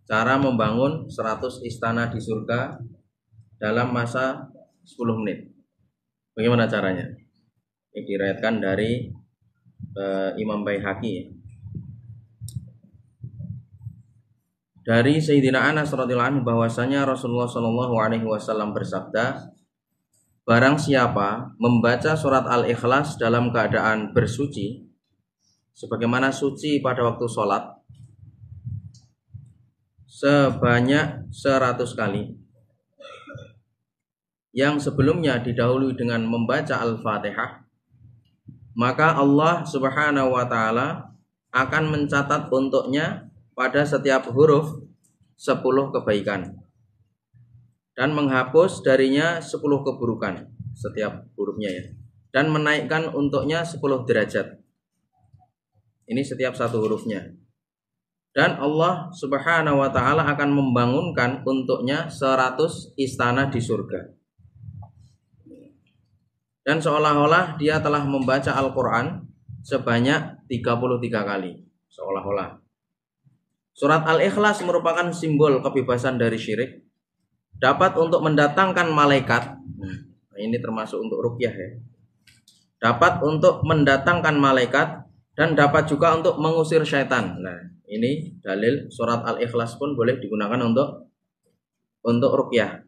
cara membangun 100 istana di surga dalam masa 10 menit. Bagaimana caranya? Ini diriwayatkan dari Imam Baihaqi. Dari Sayyidina Anas radhiyallahu anhu bahwasanya Rasulullah Shallallahu alaihi wasallam bersabda, barang siapa membaca surat Al-Ikhlas dalam keadaan bersuci sebagaimana suci pada waktu sholat sebanyak 100 kali, yang sebelumnya didahului dengan membaca Al-Fatihah, maka Allah Subhanahu wa taala akan mencatat untuknya pada setiap huruf 10 kebaikan dan menghapus darinya 10 keburukan setiap hurufnya ya, dan menaikkan untuknya 10 derajat. Ini setiap satu hurufnya. Dan Allah Subhanahu wa taala akan membangunkan untuknya 100 istana di surga. Dan seolah-olah dia telah membaca Al-Qur'an sebanyak 33 kali. Seolah-olah. Surat Al-Ikhlas merupakan simbol kebebasan dari syirik, dapat untuk mendatangkan malaikat. Nah, ini termasuk untuk ruqyah ya. Dapat untuk mendatangkan malaikat dan dapat juga untuk mengusir syaitan. Nah, ini dalil surat Al-Ikhlas pun boleh digunakan untuk ruqyah.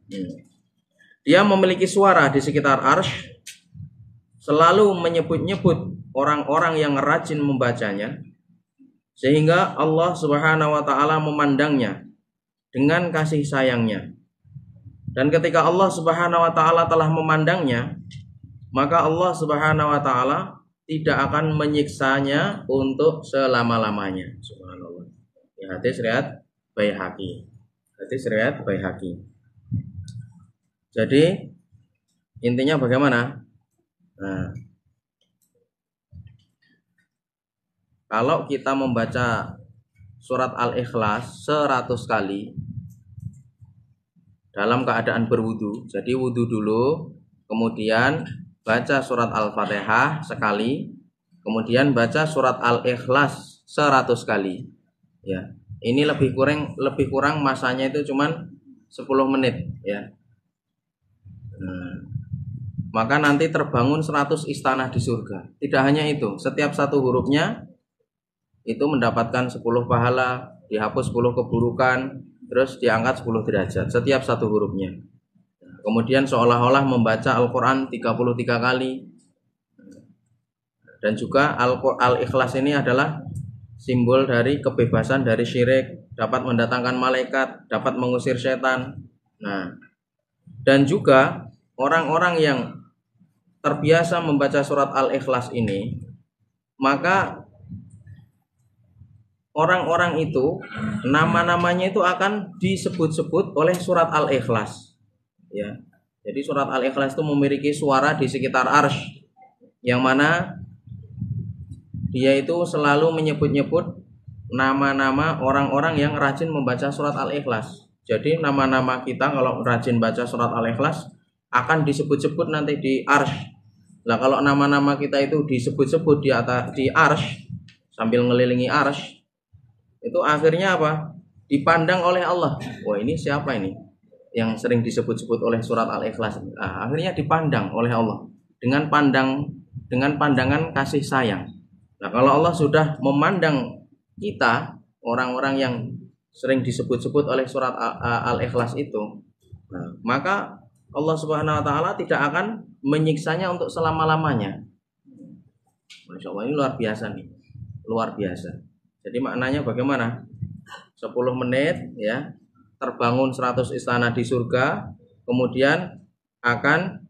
Dia memiliki suara di sekitar arsy, selalu menyebut-nyebut orang-orang yang rajin membacanya, sehingga Allah Subhanahu wa taala memandangnya dengan kasih sayangnya. Dan ketika Allah Subhanahu wa taala telah memandangnya, maka Allah Subhanahu wa taala tidak akan menyiksanya untuk selama-lamanya. Subhanallah. Ya, hadis riwayat Baihaqi. Hadis riwayat Baihaqi. Jadi intinya bagaimana? Nah, kalau kita membaca surat Al-Ikhlas 100 kali dalam keadaan berwudu, jadi wudu dulu, kemudian baca surat Al-Fatihah sekali, kemudian baca surat Al-Ikhlas 100 kali. Ya, ini lebih kurang masanya itu cuman 10 menit ya. Maka nanti terbangun 100 istana di surga. Tidak hanya itu, setiap satu hurufnya itu mendapatkan 10 pahala, dihapus 10 keburukan, terus diangkat 10 derajat setiap satu hurufnya. Kemudian seolah-olah membaca Al-Quran 33 kali. Dan juga Al-Ikhlas ini adalah simbol dari kebebasan dari syirik, dapat mendatangkan malaikat, dapat mengusir setan. Nah, dan juga orang-orang yang terbiasa membaca surat Al-Ikhlas ini, maka orang-orang itu nama-namanya itu akan disebut-sebut oleh surat Al-Ikhlas. Ya. Jadi surat Al-Ikhlas itu memiliki suara di sekitar arsy, yang mana dia itu selalu menyebut-nyebut nama-nama orang-orang yang rajin membaca surat Al-Ikhlas. Jadi nama-nama kita kalau rajin baca surat Al-Ikhlas akan disebut-sebut nanti di arsy. Nah, kalau nama-nama kita itu disebut-sebut di arsy sambil ngelilingi arsy, itu akhirnya apa? Dipandang oleh Allah. Wah, ini siapa ini yang sering disebut-sebut oleh surat Al-Ikhlas? Nah, akhirnya dipandang oleh Allah dengan pandangan kasih sayang. Nah, kalau Allah sudah memandang kita, orang-orang yang sering disebut-sebut oleh surat Al-Ikhlas itu, nah, maka Allah Subhanahu wa taala tidak akan menyiksanya untuk selama-lamanya. Masya Allah, ini luar biasa nih. Luar biasa. Jadi maknanya bagaimana? 10 menit ya, terbangun 100 istana di surga, kemudian akan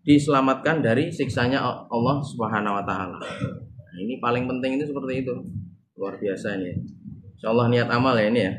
diselamatkan dari siksanya Allah Subhanahu wa taala. Nah, ini paling penting itu seperti itu. Luar biasa ini. Insyaallah niat amal ya ini ya.